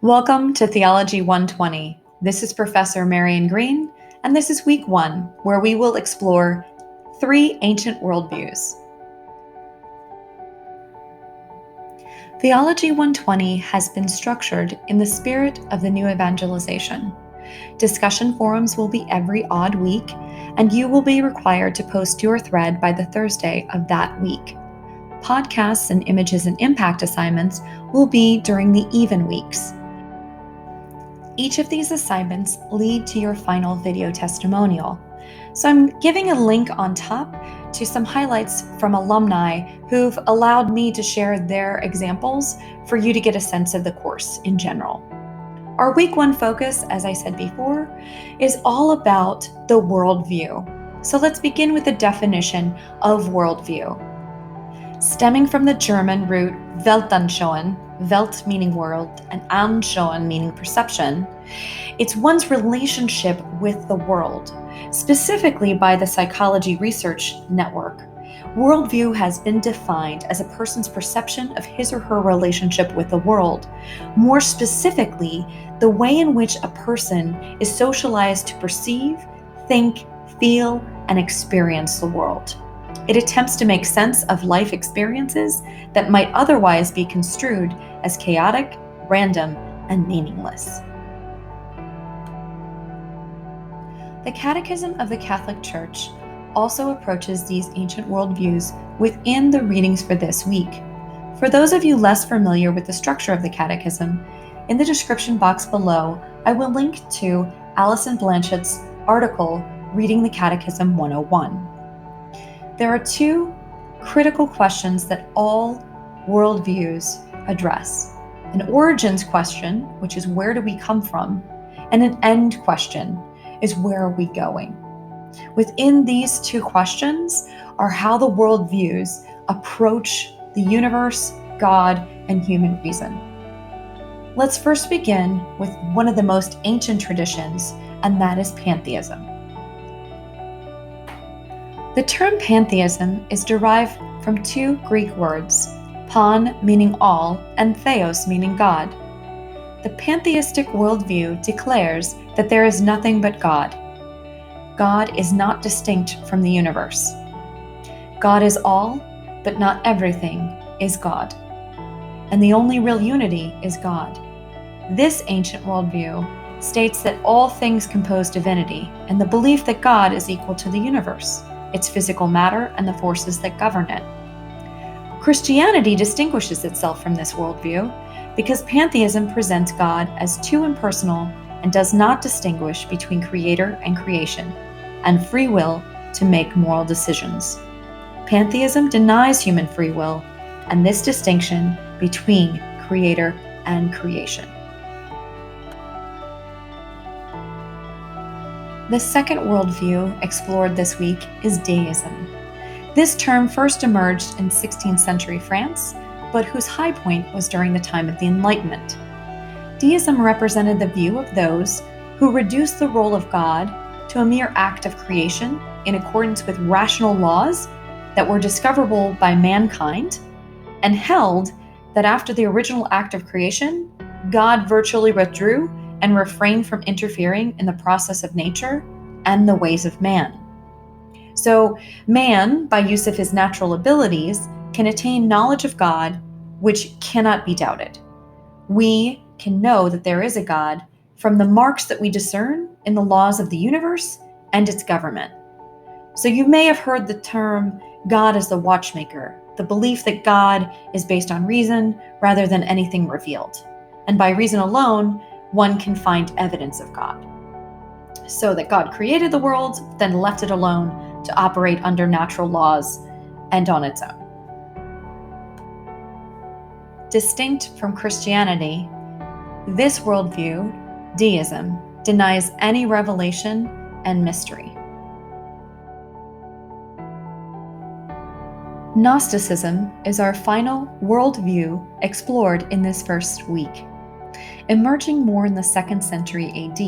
Welcome to Theology 120. This is Professor Marion Green, and this is week 1, where we will explore 3 ancient worldviews. Theology 120 has been structured in the spirit of the new evangelization. Discussion forums will be every odd week, and you will be required to post your thread by the Thursday of that week. Podcasts and images and impact assignments will be during the even weeks. Each of these assignments lead to your final video testimonial. So I'm giving a link on top to some highlights from alumni who've allowed me to share their examples for you to get a sense of the course in general. Our week 1 focus, as I said before, is all about the worldview. So let's begin with the definition of worldview. Stemming from the German root Weltanschauung, Welt meaning world, and Anschauen meaning perception, it's one's relationship with the world. Specifically by the Psychology Research Network, worldview has been defined as a person's perception of his or her relationship with the world. More specifically, the way in which a person is socialized to perceive, think, feel, and experience the world. It attempts to make sense of life experiences that might otherwise be construed as chaotic, random, and meaningless. The Catechism of the Catholic Church also approaches these ancient worldviews within the readings for this week. For those of you less familiar with the structure of the Catechism, in the description box below, I will link to Alison Blanchett's article, Reading the Catechism 101. There are 2 critical questions that all worldviews address. An origins question, which is where do we come from, and an end question is where are we going. Within these 2 questions are how the worldviews approach the universe, God, and human reason. Let's first begin with one of the most ancient traditions, and that is pantheism. The term pantheism is derived from 2 Greek words, pan meaning all and theos meaning God. The pantheistic worldview declares that there is nothing but God. God is not distinct from the universe. God is all, but not everything is God. And the only real unity is God. This ancient worldview states that all things compose divinity, and the belief that God is equal to the universe, its physical matter, and the forces that govern it. Christianity distinguishes itself from this worldview because pantheism presents God as too impersonal and does not distinguish between creator and creation, and free will to make moral decisions. Pantheism denies human free will and this distinction between creator and creation. The second worldview explored this week is Deism. This term first emerged in 16th century France, but whose high point was during the time of the Enlightenment. Deism represented the view of those who reduced the role of God to a mere act of creation in accordance with rational laws that were discoverable by mankind, and held that after the original act of creation, God virtually withdrew and refrain from interfering in the process of nature and the ways of man. So man, by use of his natural abilities, can attain knowledge of God, which cannot be doubted. We can know that there is a God from the marks that we discern in the laws of the universe and its government. So you may have heard the term God as the watchmaker, the belief that God is based on reason rather than anything revealed. And by reason alone, one can find evidence of God. So that God created the world, then left it alone to operate under natural laws and on its own. Distinct from Christianity, this worldview, Deism, denies any revelation and mystery. Gnosticism is our final worldview explored in this first week. Emerging more in the 2nd century AD,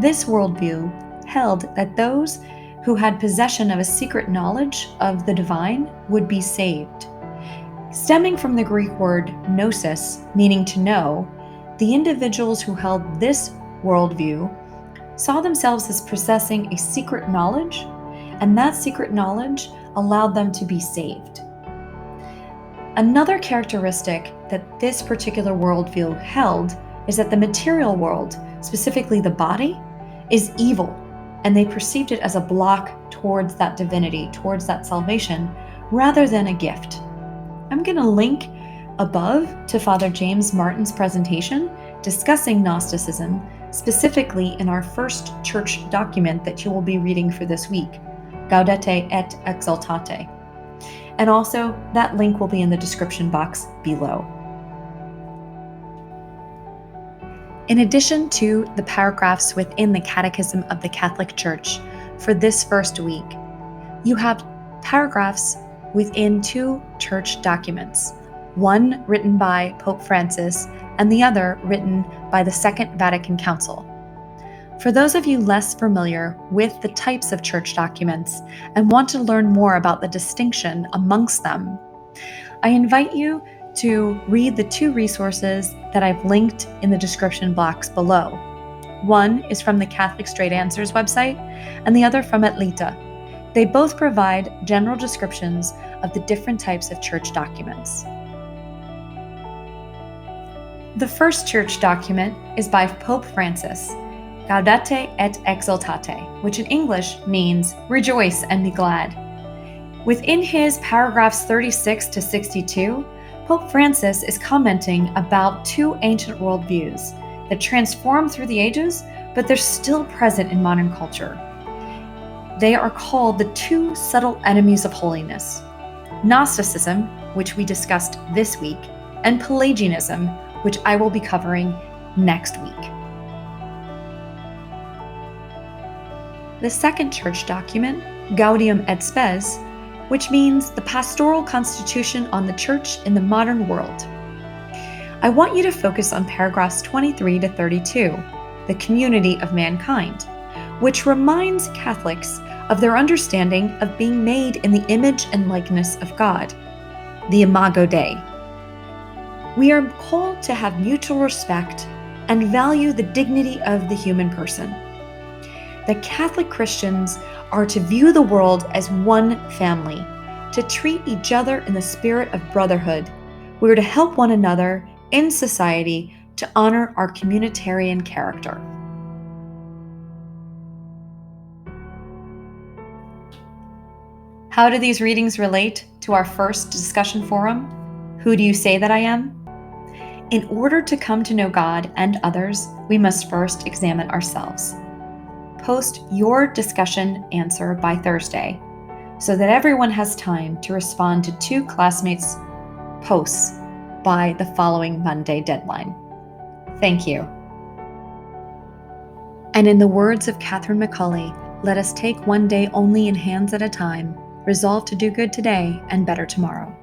this worldview held that those who had possession of a secret knowledge of the divine would be saved. Stemming from the Greek word gnosis, meaning to know, The individuals who held this worldview saw themselves as possessing a secret knowledge, and that secret knowledge allowed them to be saved. Another characteristic that this particular worldview held is that the material world, specifically the body, is evil, and they perceived it as a block towards that divinity, towards that salvation, rather than a gift. I'm going to link above to Father James Martin's presentation discussing Gnosticism, specifically in our first church document that you will be reading for this week, Gaudete et Exsultate. And also, that link will be in the description box below. In addition to the paragraphs within the Catechism of the Catholic Church for this first week, you have paragraphs within two church documents, one written by Pope Francis and the other written by the Second Vatican Council. For those of you less familiar with the types of church documents and want to learn more about the distinction amongst them, I invite you to read the two resources that I've linked in the description box below. One is from the Catholic Straight Answers website, and the other from Atlita. They both provide general descriptions of the different types of church documents. The first church document is by Pope Francis, Gaudete et Exsultate, which in English means rejoice and be glad. Within his paragraphs 36 to 62, Pope Francis is commenting about two ancient worldviews that transform through the ages, but they're still present in modern culture. They are called the two subtle enemies of holiness: Gnosticism, which we discussed this week, and Pelagianism, which I will be covering next week. The second church document, Gaudium et Spes, which means the pastoral constitution on the church in the modern world. I want you to focus on paragraphs 23 to 32, the community of mankind, which reminds Catholics of their understanding of being made in the image and likeness of God, the Imago Dei. We are called to have mutual respect and value the dignity of the human person. The Catholic Christians are to view the world as one family, to treat each other in the spirit of brotherhood. We are to help one another in society to honor our communitarian character. How do these readings relate to our first discussion forum? Who do you say that I am? In order to come to know God and others, we must first examine ourselves. Post your discussion answer by Thursday so that everyone has time to respond to two classmates' posts by the following Monday deadline. Thank you. And in the words of Catherine McCauley, let us take one day only in hands at a time, resolve to do good today and better tomorrow.